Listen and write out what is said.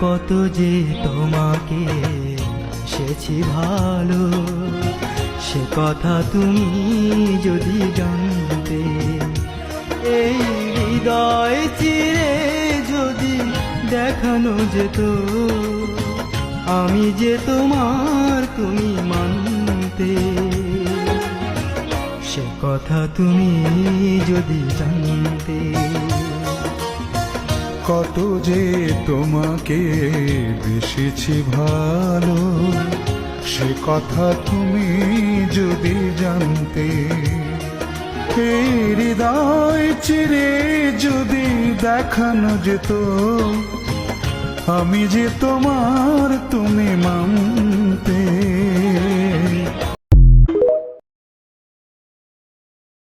কত যে তোমাকে সেছি ভালো, সে কথা তুমি যদি জানতে। এই হৃদয় চিরে যদি দেখানো যেত, আমি যে তোমার তুমি মানতে। সে কথা তুমি যদি জানতে। কত যে তোমাকে বেসেছি ভালো, সে কথা তুমি যদি জানতে। এই হৃদয় চিরে যদি দেখানো যেত, আমি যে তোমার তুমি মানতে।